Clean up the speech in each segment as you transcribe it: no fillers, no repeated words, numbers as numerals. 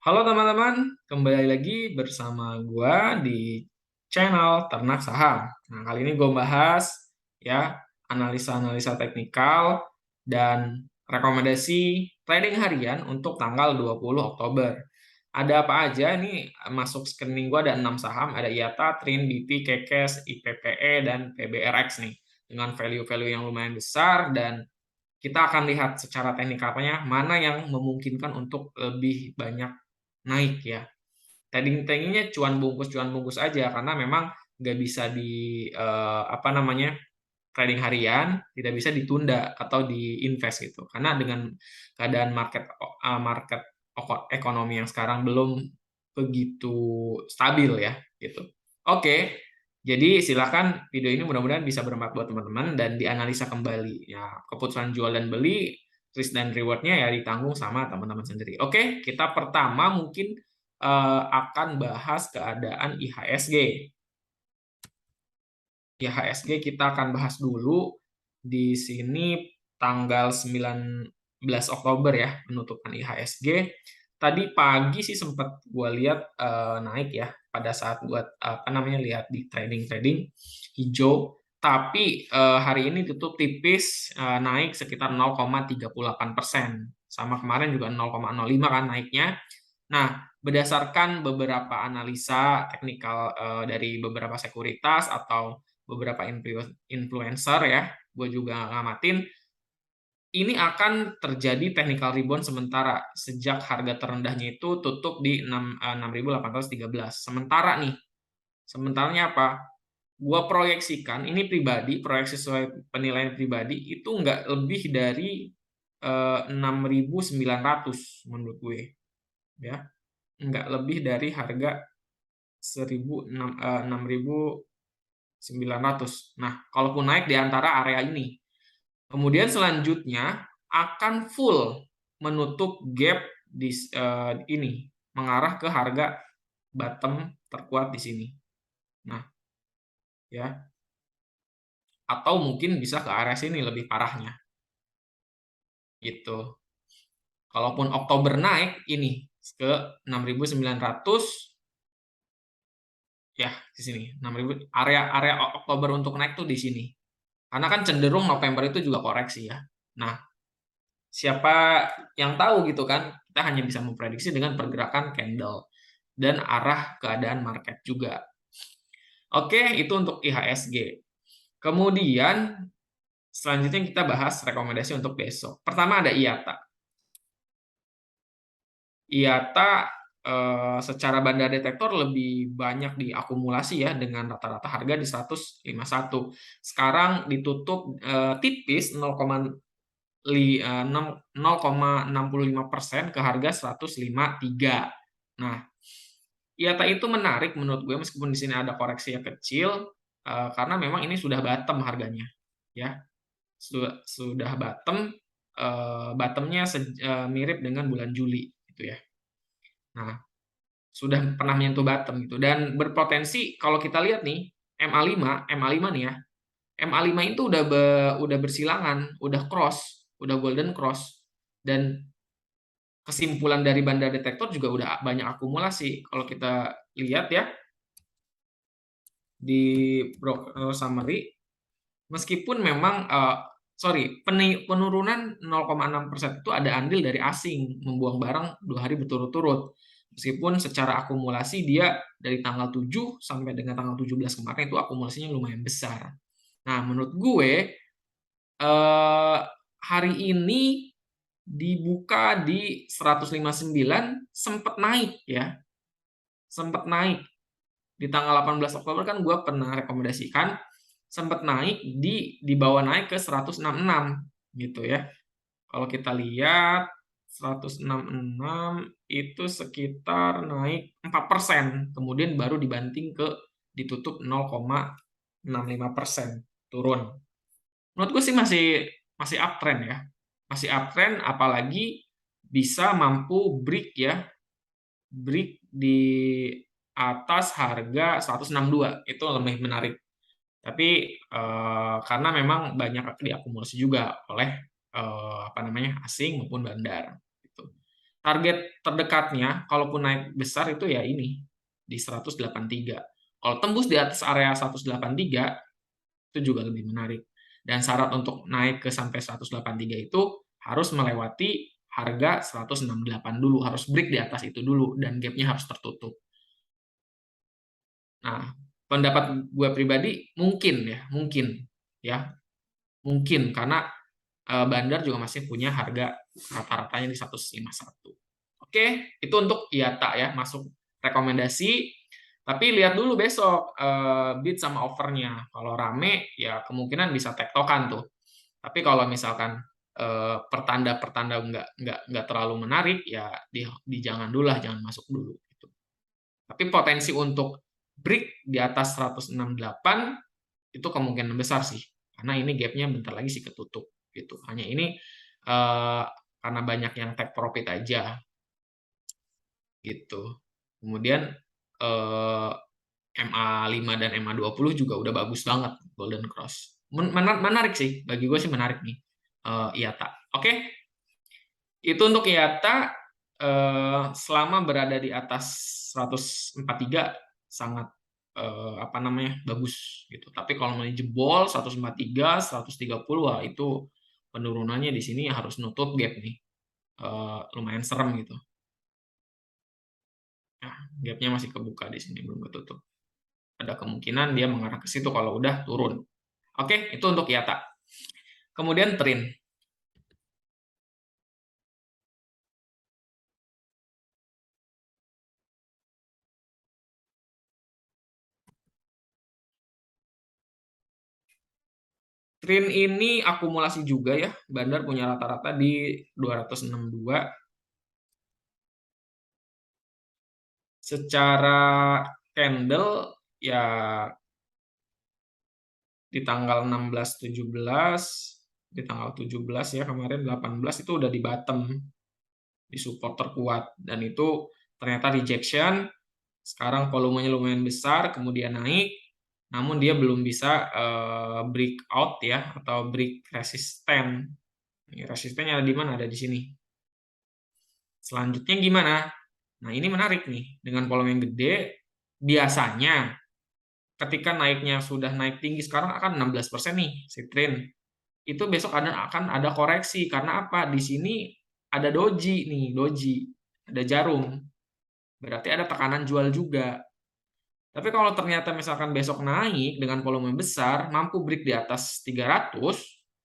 Halo teman-teman, kembali lagi bersama gua di channel Ternak Saham. Nah, kali ini gue bahas ya analisa-analisa teknikal dan rekomendasi trading harian untuk tanggal 20 Oktober. Ada apa aja nih masuk screening gua ada 6 saham, ada IATA, TRIN, BP, KKS, IPPE, dan PBRX nih. Dengan value-value yang lumayan besar dan kita akan lihat secara teknikalnya mana yang memungkinkan untuk lebih banyak naik ya. Trading-tradingnya cuan bungkus aja karena memang nggak bisa di apa namanya trading harian tidak bisa ditunda atau diinvest gitu karena dengan keadaan market ekonomi yang sekarang belum begitu stabil ya gitu. Oke, jadi silakan video ini mudah-mudahan bisa bermanfaat buat teman-teman dan dianalisa kembali ya keputusan jual dan beli risk dan rewardnya ya ditanggung sama teman-teman sendiri. Oke, kita pertama mungkin akan bahas keadaan IHSG. IHSG kita akan bahas dulu di sini tanggal 19 Oktober ya penutupan IHSG. Tadi pagi sih sempat gue lihat naik ya pada saat buat apa namanya lihat di trading hijau. Tapi hari ini tutup tipis naik sekitar 0,38%. Sama kemarin juga 0,05 kan naiknya. Nah, berdasarkan beberapa analisa teknikal dari beberapa sekuritas atau beberapa influencer ya, gue juga ngamatin, ini akan terjadi technical rebound sementara sejak harga terendahnya itu tutup di 6.813. Sementaranya apa? Gua proyeksikan, ini pribadi, proyeksi sesuai penilaian pribadi, itu nggak lebih dari 6.900 menurut gue. Ya, nggak lebih dari harga 6.900. Nah, kalaupun naik di antara area ini. Kemudian selanjutnya akan full menutup gap di ini mengarah ke harga bottom terkuat di sini. Nah, ya. Atau mungkin bisa ke area sini lebih parahnya. Gitu. Kalaupun Oktober naik ini ke 6.900 ya di sini 6.000 area Oktober untuk naik tuh di sini. Karena kan cenderung November itu juga koreksi ya. Nah, siapa yang tahu gitu kan, kita hanya bisa memprediksi dengan pergerakan candle dan arah keadaan market juga. Oke, itu untuk IHSG. Kemudian selanjutnya kita bahas rekomendasi untuk besok. Pertama ada IATA. IATA secara banda detektor lebih banyak diakumulasi ya dengan rata-rata harga di 151. Sekarang ditutup tipis 0,65% ke harga 153. Nah, IATA itu menarik menurut gue meskipun di sini ada koreksi yang kecil karena memang ini sudah bottom harganya ya. Sudah bottom bottomnya mirip dengan bulan Juli gitu ya. Nah, sudah pernah menyentuh bottom gitu dan berpotensi kalau kita lihat nih MA5 nih ya. MA5 itu udah bersilangan, udah golden cross dan kesimpulan dari banda detektor juga udah banyak akumulasi. Kalau kita lihat ya di summary meskipun memang penurunan 0,6% itu ada andil dari asing membuang barang 2 hari berturut-turut. Meskipun secara akumulasi dia dari tanggal 7 sampai dengan tanggal 17 kemarin itu akumulasinya lumayan besar. Nah, menurut gue hari ini dibuka di 159 sempat naik ya. Sempat naik di tanggal 18 Oktober kan gue pernah rekomendasikan sempat naik di bawah naik ke 166 gitu ya. Kalau kita lihat 166 itu sekitar naik 4%, kemudian baru dibanting ke ditutup 0,65% turun. Menurut gue sih masih masih uptrend ya. Masih uptrend apalagi bisa mampu break ya. Break di atas harga 162 itu lebih menarik. Tapi karena memang banyak diakumulasi juga oleh apa namanya asing maupun bandar gitu. target terdekatnya kalaupun naik besar itu ya ini di 183. Kalau tembus di atas area 183 itu juga lebih menarik. Dan syarat untuk naik ke sampai 183 itu harus melewati harga 168 dulu, harus break di atas itu dulu dan gapnya harus tertutup. Nah, pendapat gue pribadi ya, mungkin karena Bandar juga masih punya harga rata-ratanya di 151. Oke, itu untuk IATA ya, masuk rekomendasi. Tapi lihat dulu besok bid sama offernya. Kalau rame ya kemungkinan bisa tektokan tuh. Tapi kalau misalkan pertanda-pertanda nggak terlalu menarik ya di jangan dulu lah, jangan masuk dulu gitu. Tapi potensi untuk break di atas 168 itu kemungkinan besar sih. Karena ini gapnya bentar lagi sih ketutup gitu. Hanya ini karena banyak yang take profit aja gitu. Kemudian MA5 dan MA20 juga udah bagus banget Golden Cross. Menarik sih, bagi gue sih menarik nih IATA. Oke, itu untuk IATA selama berada di atas 143 sangat apa namanya bagus gitu. Tapi kalau mau jebol 143, 130 wah itu penurunannya di sini harus nutup gap nih. Lumayan serem gitu. Nah, gapnya masih kebuka di sini belum ketutup. Ada kemungkinan dia mengarah ke situ kalau udah turun. Oke, itu untuk IATA. Kemudian TRIN. TRIN ini akumulasi juga ya. Bandar punya rata-rata di 262. Secara candle ya di tanggal 16, 17, di tanggal 17 ya kemarin 18 itu udah di bottom, di support terkuat dan itu ternyata rejection. Sekarang volumenya lumayan besar, kemudian naik, namun dia belum bisa breakout ya atau break resisten. Resistennya ada di mana? Ada di sini. Selanjutnya gimana? Nah, ini menarik nih. Dengan volume yang gede, biasanya ketika naiknya sudah naik tinggi, sekarang akan 16% nih si trend. Itu besok akan ada koreksi. Karena apa? Di sini ada doji nih, doji. Ada jarum. Berarti ada tekanan jual juga. Tapi kalau ternyata misalkan besok naik dengan volume besar, mampu break di atas 300,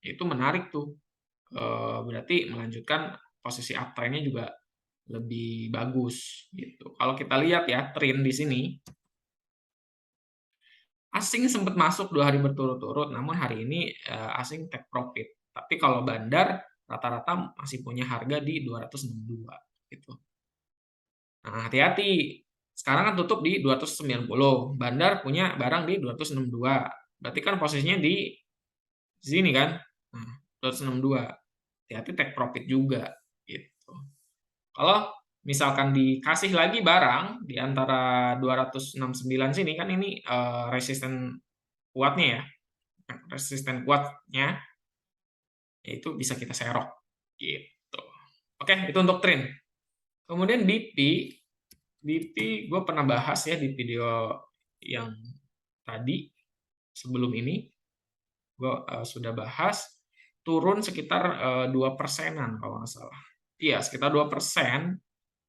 itu menarik tuh. Berarti melanjutkan posisi uptrend-nya juga lebih bagus gitu. Kalau kita lihat ya tren di sini, asing sempat masuk 2 hari berturut-turut, namun hari ini asing take profit. Tapi kalau Bandar rata-rata masih punya harga di 262 gitu. Nah, hati-hati. Sekarang kan tutup di 290. Bandar punya barang di 262. Berarti kan posisinya di sini kan. Nah, 262. Hati-hati take profit juga gitu. Kalau misalkan dikasih lagi barang di antara 269 sini kan ini resisten kuatnya ya. Resisten kuatnya yaitu bisa kita serok gitu. Oke, itu untuk trend. Kemudian BP gue pernah bahas ya di video yang tadi sebelum ini gue sudah bahas turun sekitar 2%-an kalau nggak salah. Iya, sekitar 2%.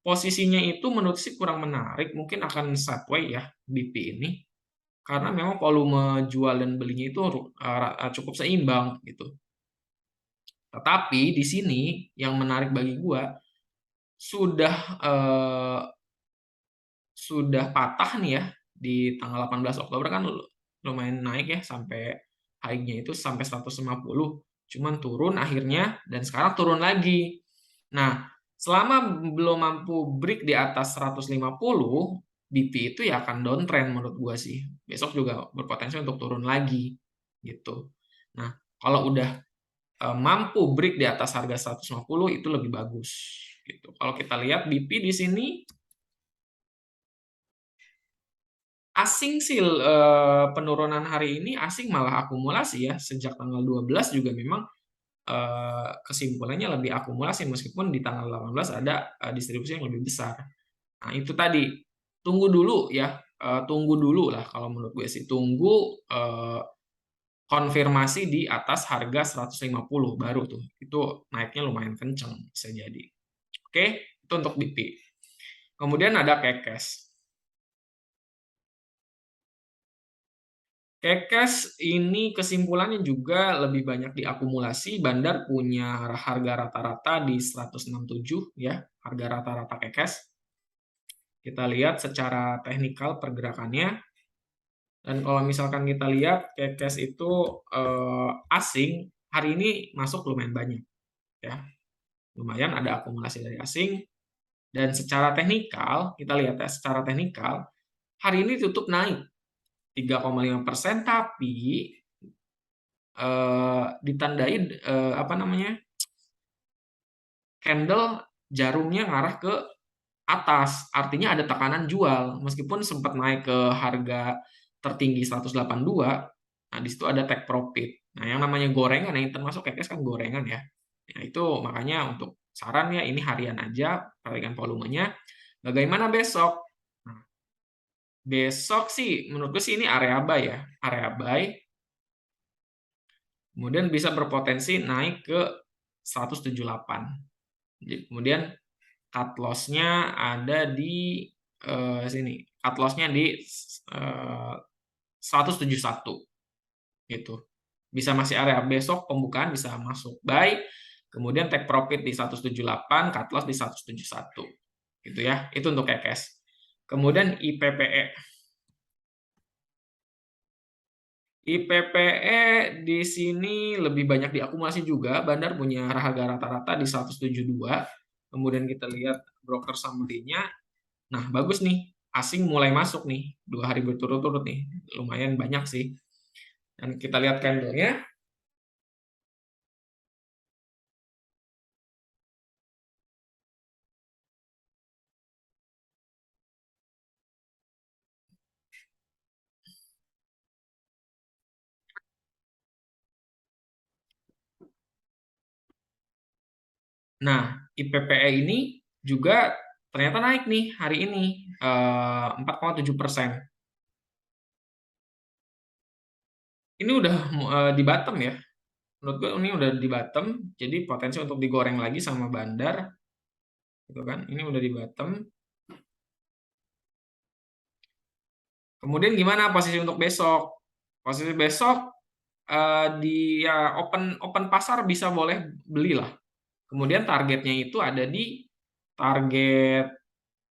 Posisinya itu menurut sih kurang menarik, mungkin akan sideways ya BP ini. Karena memang volume jual dan belinya itu cukup seimbang gitu. Tetapi di sini yang menarik bagi gua sudah eh, sudah patah nih ya di tanggal 18 Oktober kan lumayan naik ya sampai high-nya itu sampai 150, cuman turun akhirnya dan sekarang turun lagi. Nah, selama belum mampu break di atas 150, BP itu ya akan downtrend menurut gua sih. Besok juga berpotensi untuk turun lagi gitu. Nah, kalau udah mampu break di atas harga 150 itu lebih bagus gitu. Kalau kita lihat BP di sini asing sih penurunan hari ini asing malah akumulasi ya sejak tanggal 12 juga memang kesimpulannya lebih akumulasi meskipun di tanggal 18 ada distribusi yang lebih besar. Nah, itu tadi. Tunggu dulu ya. Tunggu dulu lah kalau menurut gue sih. Tunggu konfirmasi di atas harga 150 baru tuh. Itu naiknya lumayan kenceng bisa jadi. Oke, itu untuk BP. Kemudian ada Kekes. Kekes ini kesimpulannya juga lebih banyak diakumulasi. Bandar punya harga rata-rata di 167 ya, harga rata-rata Kekes. Kita lihat secara teknikal pergerakannya. Dan kalau misalkan kita lihat Kekes itu asing hari ini masuk lumayan banyak ya. Lumayan ada akumulasi dari asing. Dan secara teknikal, kita lihat ya, secara teknikal hari ini tutup naik 3,5%, tapi ditandai apa namanya, candle jarumnya ngarah ke atas, artinya ada tekanan jual meskipun sempat naik ke harga tertinggi 182. Nah, di situ ada take profit. Nah, yang namanya gorengan yang termasuk Kekes kan gorengan ya. Ya itu makanya untuk saran ya ini harian aja, perhatikan volumenya. Bagaimana besok? Nah, besok sih menurutku sih ini area buy ya, area buy. Kemudian bisa berpotensi naik ke 178. Kemudian cut loss-nya ada di sini. Cut loss-nya di 171 gitu. Bisa masih area besok pembukaan bisa masuk buy, kemudian take profit di 178, cut loss di 171. Gitu ya. Itu untuk Kekes. Kemudian IPPE. IPPE di sini lebih banyak diakumulasi juga. Bandar punya harga rata-rata di 172. Kemudian kita lihat broker summary-nya. Nah, bagus nih. Asing mulai masuk nih. 2 hari berturut-turut nih. Lumayan banyak sih. Dan kita lihat candle-nya. Nah, IPPE ini juga ternyata naik nih hari ini 4,7%. Ini udah di bottom ya. Menurut gue ini udah di bottom, jadi potensi untuk digoreng lagi sama Bandar, gitu kan? Ini udah di bottom. Kemudian gimana posisi untuk besok? Posisi besok di ya open pasar bisa boleh belilah. Kemudian targetnya itu ada di target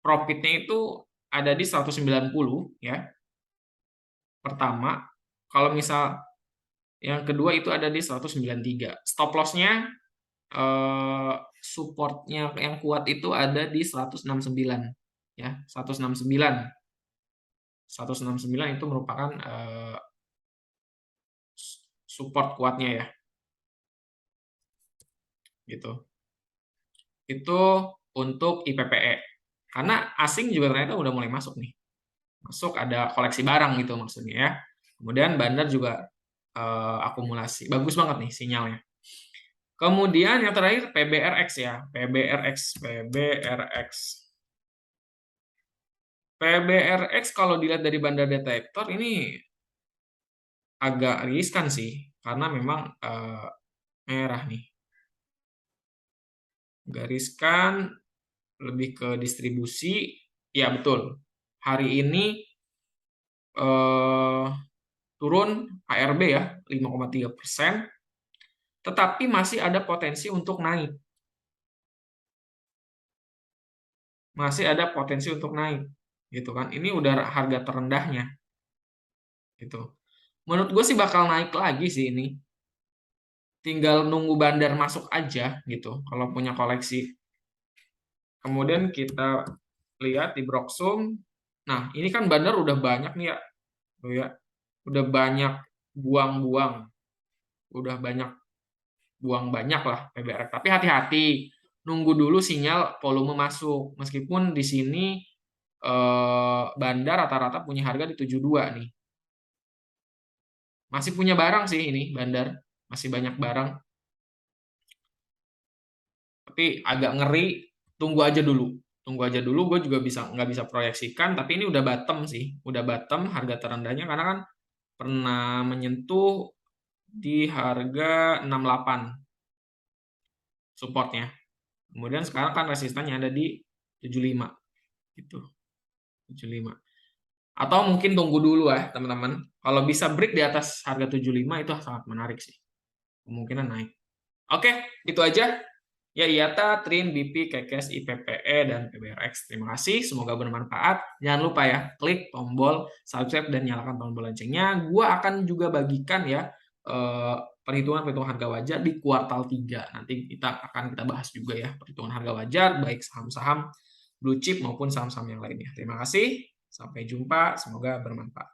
profitnya itu ada di 190 ya. Pertama, kalau misal yang kedua itu ada di 193. Stop loss-nya supportnya yang kuat itu ada di 169 ya, 169. 169 itu merupakan support kuatnya ya. Gitu. Itu untuk IPPE. Karena asing juga ternyata udah mulai masuk nih. Masuk ada koleksi barang gitu maksudnya ya. Kemudian Bandar juga akumulasi. Bagus banget nih sinyalnya. Kemudian yang terakhir PBRX ya. PBRX. PBRX kalau dilihat dari Bandar Detektor ini agak riskan sih. Karena memang merah nih. Agak riskan, lebih ke distribusi. Ya betul. Hari ini turun HRB ya 5,3%, tetapi masih ada potensi untuk naik. Masih ada potensi untuk naik, gitu kan? Ini udah harga terendahnya, gitu. Menurut gue sih bakal naik lagi sih ini. Tinggal nunggu Bandar masuk aja, gitu. Kalau punya koleksi. Kemudian kita lihat di Broksum. Nah, ini kan Bandar udah banyak nih ya, tuh ya. Udah banyak buang-buang, udah banyak buang banyak lah PBRX. Tapi hati-hati, nunggu dulu sinyal volume masuk. Meskipun di sini Bandar rata-rata punya harga di 72 nih. Masih punya barang sih ini Bandar, masih banyak barang. Tapi agak ngeri, tunggu aja dulu. Tunggu aja dulu, gue juga nggak bisa proyeksikan, tapi ini udah bottom sih. Udah bottom harga terendahnya karena kan pernah menyentuh di harga 68 supportnya. Kemudian sekarang kan resistannya ada di 75 gitu. 75. Atau mungkin tunggu dulu ya, teman-teman. Kalau bisa break di atas harga 75 itu sangat menarik sih. Kemungkinan naik. Oke, itu aja. Ya, IATA, TRIN, BP, KKS, IPPE, dan PBRX. Terima kasih, semoga bermanfaat. Jangan lupa ya, klik tombol subscribe dan nyalakan tombol loncengnya. Gua akan juga bagikan ya perhitungan harga wajar di kuartal 3. Nanti kita bahas juga ya perhitungan harga wajar, baik saham-saham blue chip maupun saham-saham yang lainnya. Terima kasih, sampai jumpa, semoga bermanfaat.